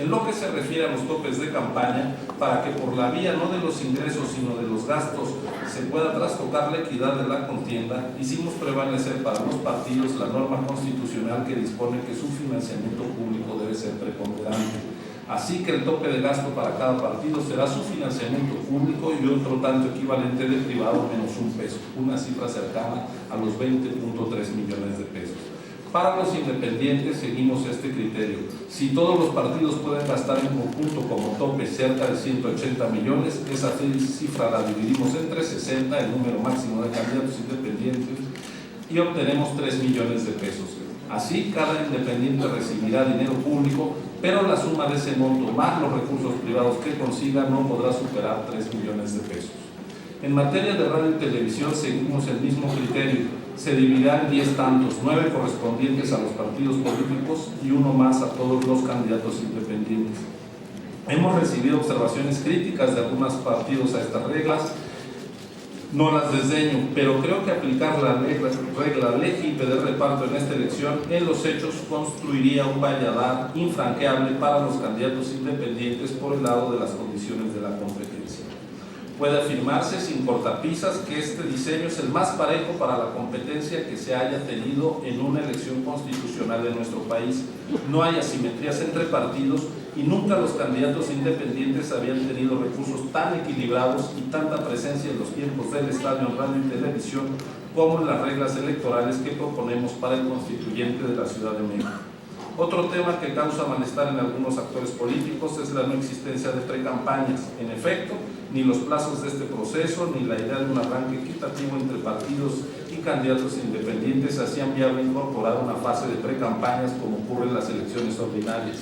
En lo que se refiere a los topes de campaña, para que por la vía no de los ingresos sino de los gastos se pueda trastocar la equidad de la contienda, hicimos prevalecer para los partidos la norma constitucional que dispone que su financiamiento público debe ser preponderante. Así que el tope de gasto para cada partido será su financiamiento público y otro tanto equivalente de privado menos un peso, una cifra cercana a los 20.3 millones de pesos. Para los independientes seguimos este criterio. Si todos los partidos pueden gastar en conjunto como tope cerca de 180 millones, esa cifra la dividimos entre 60, el número máximo de candidatos independientes, y obtenemos 3 millones de pesos. Así, cada independiente recibirá dinero público, pero la suma de ese monto más los recursos privados que consiga no podrá superar 3 millones de pesos. En materia de radio y televisión seguimos el mismo criterio. Se dividirán 10 tantos, 9 correspondientes a los partidos políticos y uno más a todos los candidatos independientes. Hemos recibido observaciones críticas de algunos partidos a estas reglas. No las desdeño, pero creo que aplicar la regla legítima de reparto en esta elección en los hechos construiría un valladar infranqueable para los candidatos independientes por el lado de las condiciones de la competencia. Puede afirmarse sin cortapisas que este diseño es el más parejo para la competencia que se haya tenido en una elección constitucional de nuestro país. No hay asimetrías entre partidos y nunca los candidatos independientes habían tenido recursos tan equilibrados y tanta presencia en los tiempos del estadio en radio y televisión como en las reglas electorales que proponemos para el constituyente de la Ciudad de México. Otro tema que causa malestar en algunos actores políticos es la no existencia de precampañas. En efecto, ni los plazos de este proceso, ni la idea de un arranque equitativo entre partidos y candidatos independientes hacían viable incorporar una fase de precampañas como ocurre en las elecciones ordinarias.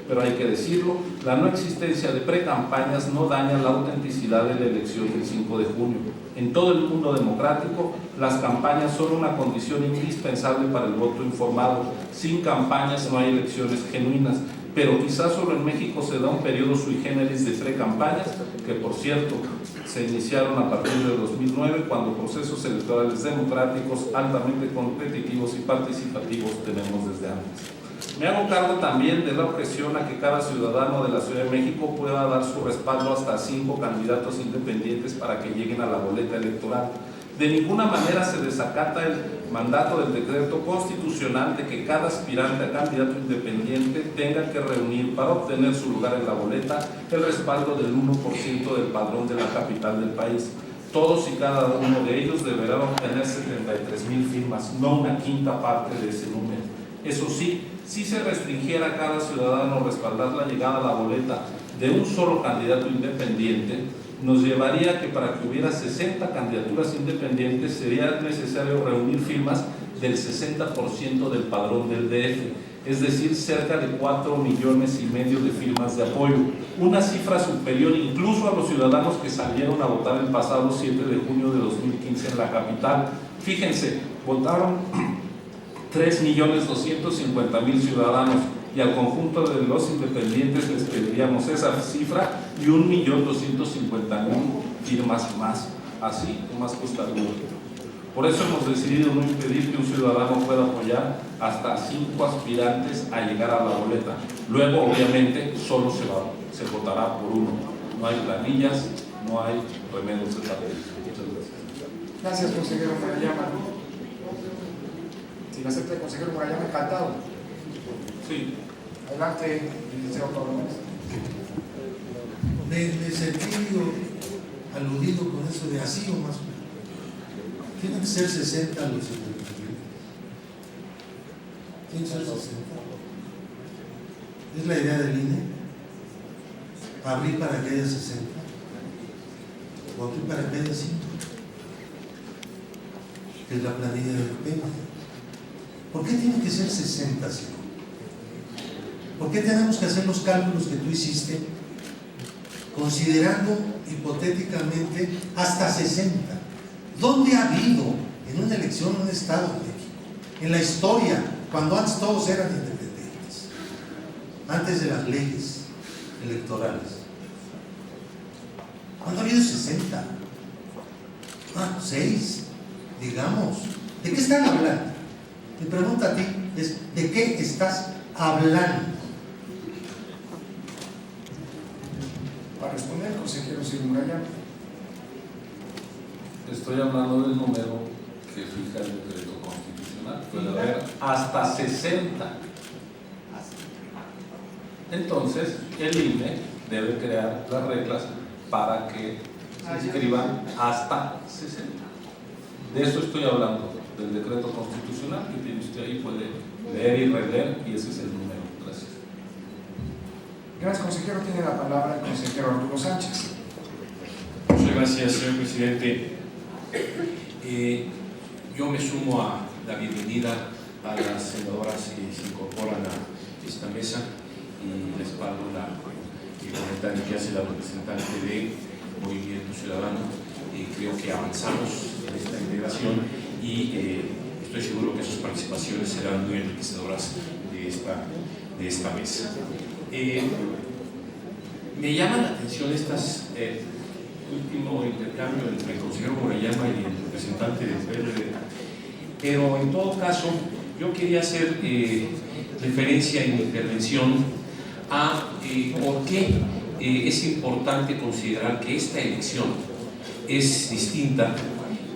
Pero hay que decirlo, la no existencia de precampañas no daña la autenticidad de la elección del 5 de junio. En todo el mundo democrático, las campañas son una condición indispensable para el voto informado. Sin campañas no hay elecciones genuinas, pero quizás solo en México se da un periodo sui generis de precampañas, que por cierto se iniciaron a partir de 2009, cuando procesos electorales democráticos altamente competitivos y participativos tenemos desde antes. Me hago cargo también de la objeción a que cada ciudadano de la Ciudad de México pueda dar su respaldo hasta 5 candidatos independientes para que lleguen a la boleta electoral. De ninguna manera se desacata el mandato del decreto constitucional de que cada aspirante a candidato independiente tenga que reunir para obtener su lugar en la boleta el respaldo del 1% del padrón de la capital del país. Todos y cada uno de ellos deberán obtener 73,000 firmas, no una quinta parte de ese número. Eso sí, si se restringiera a cada ciudadano respaldar la llegada a la boleta de un solo candidato independiente, nos llevaría a que para que hubiera 60 candidaturas independientes sería necesario reunir firmas del 60% del padrón del DF, es decir, cerca de 4,5 millones de firmas de apoyo, una cifra superior incluso a los ciudadanos que salieron a votar el pasado 7 de junio de 2015 en la capital. Fíjense, votaron 3,250,000 ciudadanos y al conjunto de los independientes les pediríamos esa cifra y 1,250,000 firmas más, así o más posterior. Por eso hemos decidido no impedir que un ciudadano pueda apoyar hasta 5 aspirantes a llegar a la boleta. Luego, obviamente, solo se votará por uno. No hay planillas, no hay remedios de papel. Muchas gracias. Gracias, consejero Murayama. Si lo acepta el consejero Murayama, encantado. Sí. Adelante, licenciado Pablo. Me sentí aludido con eso de así o más o menos. Tienen que ser 60 los independientes. Tienen que ser 60. Es la idea del INE. Abrir para que haya 60. O abrir para que haya 5. Que es la planilla del PEN. ¿Por qué tiene que ser 60, señor? ¿Por qué tenemos que hacer los cálculos que tú hiciste considerando hipotéticamente hasta 60? ¿Dónde ha habido en una elección un Estado de México, en la historia, cuando antes todos eran independientes, antes de las leyes electorales? ¿Cuándo ha habido 60? 6, digamos. ¿De qué están hablando? Mi pregunta a ti es, ¿de qué estás hablando? responder, consejero Ciro Murayama. Estoy hablando del número que fija el decreto constitucional. Puede haber hasta 60. Entonces, el INE debe crear las reglas para que se inscriban hasta 60. De eso estoy hablando, del decreto constitucional que tiene usted ahí, puede leer y releer, y ese es el número. Gracias. Gracias, consejero. Tiene la palabra el consejero Arturo Sánchez. Muchas gracias, señor presidente. Yo me sumo a la bienvenida a las senadoras que se incorporan a esta mesa y respaldo el comentario que hace la representante de Movimiento Ciudadano. Creo que avanzamos en esta integración y estoy seguro que sus participaciones serán muy enriquecedoras de esta mesa. Me llama la atención estas último intercambio entre el consejero Murayama y el representante del PRD, pero en todo caso yo quería hacer referencia en mi intervención a por qué es importante considerar que esta elección es distinta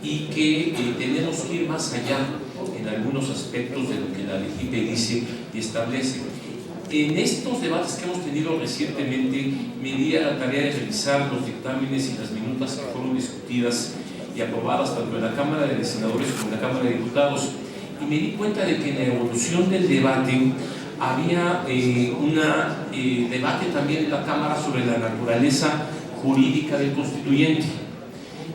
y que tenemos que ir más allá en algunos aspectos de lo que la LEGIPE dice y establece. En estos debates que hemos tenido recientemente, me di a la tarea de revisar los dictámenes y las minutas que fueron discutidas y aprobadas tanto en la Cámara de Senadores como en la Cámara de Diputados, y me di cuenta de que en la evolución del debate había un debate también en la Cámara sobre la naturaleza jurídica del constituyente.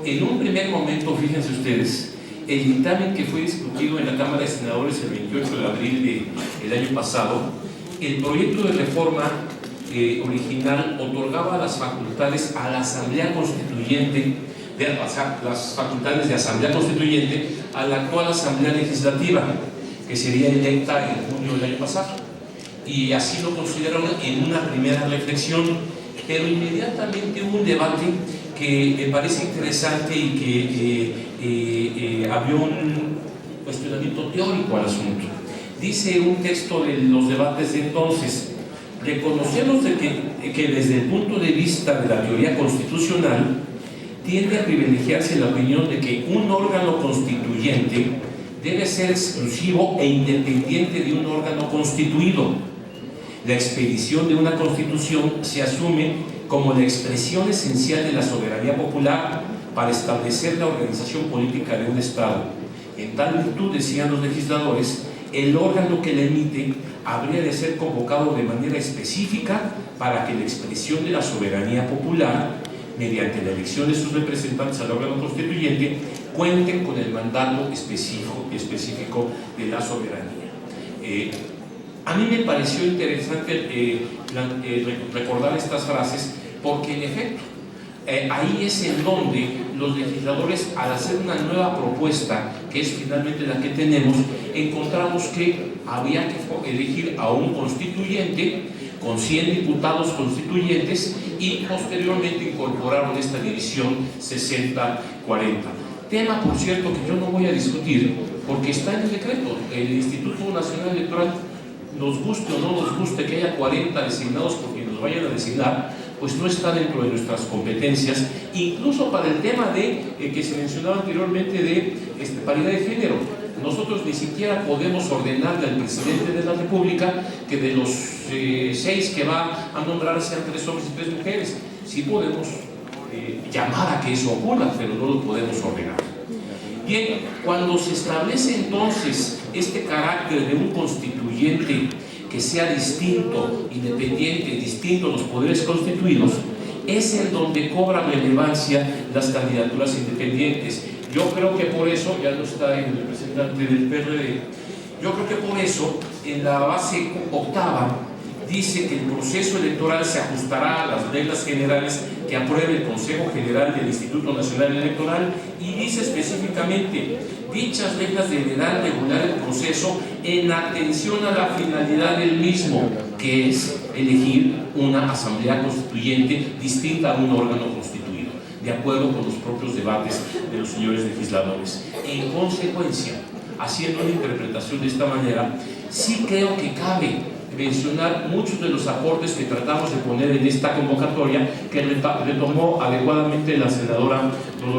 En un primer momento, fíjense ustedes, el dictamen que fue discutido en la Cámara de Senadores el 28 de abril del año pasado, el proyecto de reforma original otorgaba las facultades a la Asamblea Constituyente, las facultades de Asamblea Constituyente a la actual Asamblea Legislativa, que sería electa en junio del año pasado. Y así lo consideraron en una primera reflexión, pero inmediatamente hubo un debate que me parece interesante y que abrió un cuestionamiento teórico al asunto. Dice un texto de los debates de entonces: reconocemos que desde el punto de vista de la teoría constitucional tiende a privilegiarse la opinión de que un órgano constituyente debe ser exclusivo e independiente de un órgano constituido. La expedición de una constitución se asume como la expresión esencial de la soberanía popular para establecer la organización política de un Estado. En tal virtud, decían los legisladores, el órgano que la emite habría de ser convocado de manera específica para que la expresión de la soberanía popular, mediante la elección de sus representantes al órgano constituyente, cuenten con el mandato específico de la soberanía. A mí me pareció interesante recordar estas frases porque, en efecto, ahí es en donde los legisladores, al hacer una nueva propuesta, que es finalmente la que tenemos, encontramos que había que elegir a un constituyente con 100 diputados constituyentes y posteriormente incorporaron esta división 60-40. Tema, por cierto, que yo no voy a discutir porque está en el decreto. El Instituto Nacional Electoral, nos guste o no nos guste que haya 40 designados por quienes nos vayan a designar, pues no está dentro de nuestras competencias, incluso para el tema de que se mencionaba anteriormente de paridad de género. Nosotros ni siquiera podemos ordenarle al presidente de la República que de los 6 que va a nombrar sean 3 hombres y 3 mujeres. Sí podemos llamar a que eso ocurra, pero no lo podemos ordenar. Bien, cuando se establece entonces este carácter de un constituyente que sea distinto, independiente, distinto a los poderes constituidos, es en donde cobra relevancia las candidaturas independientes. Yo creo que por eso, ya no está el representante del PRD, yo creo que por eso en la base octava dice que el proceso electoral se ajustará a las reglas generales que apruebe el Consejo General del Instituto Nacional Electoral, y dice específicamente: dichas reglas deberán regular el proceso en atención a la finalidad del mismo, que es elegir una asamblea constituyente distinta a un órgano constituido, de acuerdo con los propios debates de los señores legisladores. En consecuencia, haciendo una interpretación de esta manera, sí creo que cabe mencionar muchos de los aportes que tratamos de poner en esta convocatoria que retomó adecuadamente la senadora Dolores